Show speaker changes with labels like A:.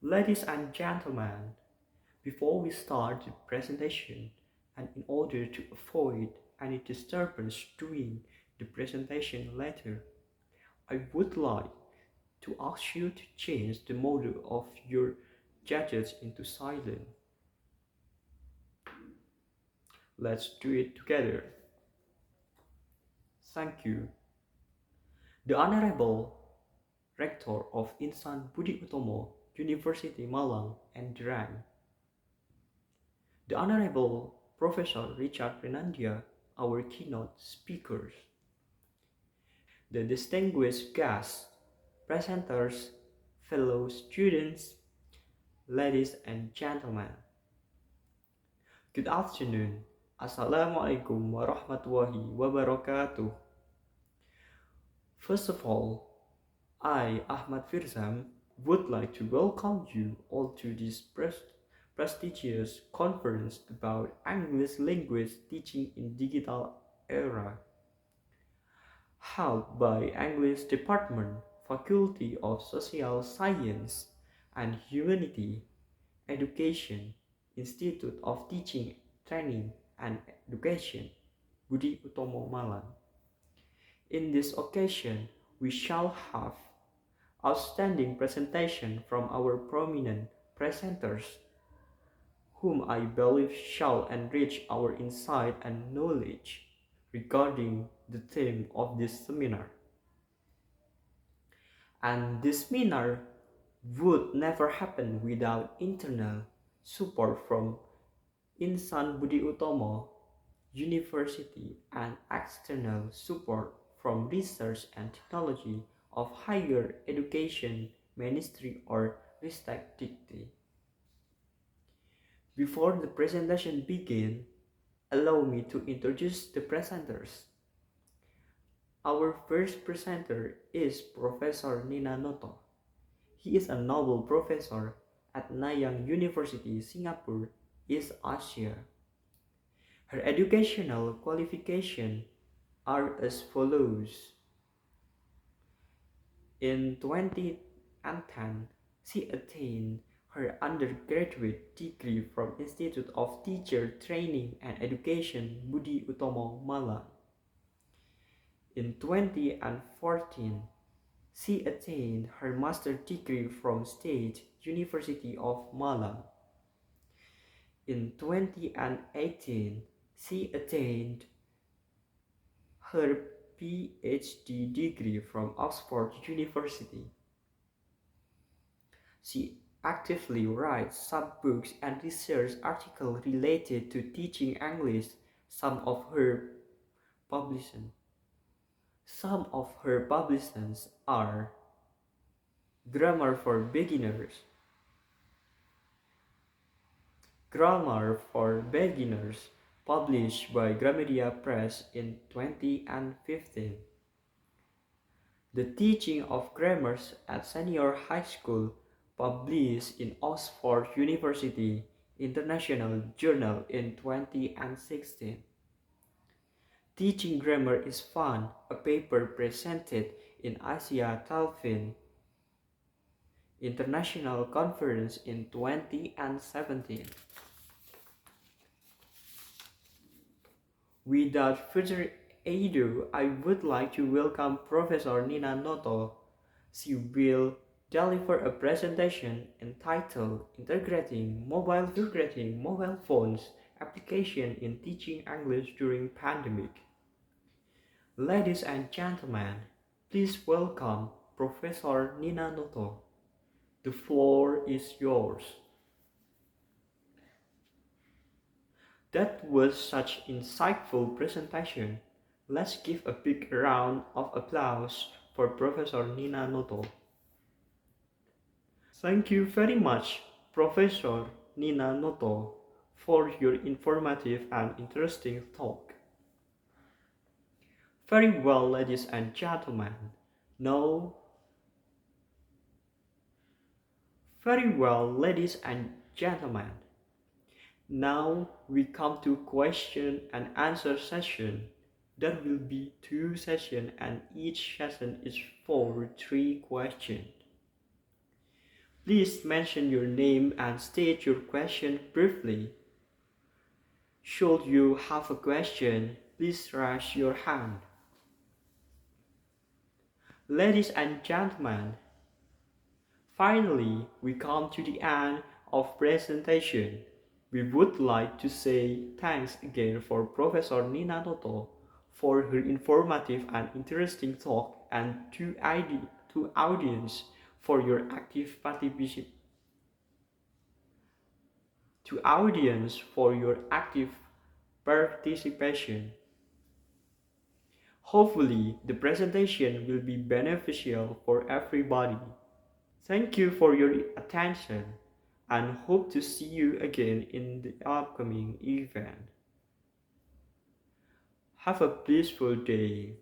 A: Ladies and gentlemen, before we start the presentation, and in order to avoid any disturbance during the presentation later, I would like to ask you to change the mode of your gadgets into silent. Let's do it together. Thank you. The Honorable Rector of Insan Budi Utomo University Malang and Dirang, the Honorable Professor Richard Renandia, our keynote speakers, the distinguished guests, presenters, fellow students, ladies and gentlemen. Good afternoon. Assalamualaikum warahmatullahi wabarakatuh. First of all, I, Ahmad Fhirzam, would like to welcome you all to this prestigious conference about English language teaching in digital era, held by English Department, Faculty of Social Science and Humanity, Education, Institute of Teaching, Training and Education, Budi Utomo Malang. In this occasion, we shall have outstanding presentation from our prominent presenters, whom I believe shall enrich our insight and knowledge regarding the theme of this seminar. And this seminar would never happen without internal support from Insan Budi Utomo University and external support from Research and Technology of Higher Education Ministry or respectively. Before the presentation begins, allow me to introduce the presenters. Our first presenter is Professor Nina Noto. He is a Nobel Professor at Nanyang University, Singapore, East Asia. Her educational qualifications are as follows. In 2010, she attained her undergraduate degree from Institute of Teacher Training and Education Budi Utomo Malang. In 2014, she attained her master's degree from State University of Malang. In 2018, she attained her PhD degree from Oxford University. She actively writes some books and research articles related to teaching English. Some of her publications are Grammar for Beginners, published by Gramedia Press in 2015. The Teaching of Grammars at Senior High School, published in Oxford University International Journal in 2016. Teaching Grammar is Fun, a paper presented in Asia Talfin International Conference in 2017. Without further ado, I would like to welcome Professor Nina Noto. She will deliver a presentation entitled Integrating Mobile Phones Application in Teaching English During Pandemic. Ladies and gentlemen, please welcome Professor Nina Noto. The floor is yours. That was such insightful presentation. Let's give a big round of applause for Professor Nina Noto. Thank you very much, Professor Nina Noto, for your informative and interesting talk. Very well, ladies and gentlemen. Now, very well, ladies and gentlemen. Now we come to question and answer session. There will be 2 sessions and each session is for 3 questions. Please mention your name and state your question briefly. Should you have a question, please raise your hand. Ladies and gentlemen, finally we come to the end of presentation. We would like to say thanks again for Professor Nina Toto for her informative and interesting talk and to audience for your active participation. To audience for your active participation. Hopefully, the presentation will be beneficial for everybody. Thank you for your attention and hope to see you again in the upcoming event. Have a blissful day.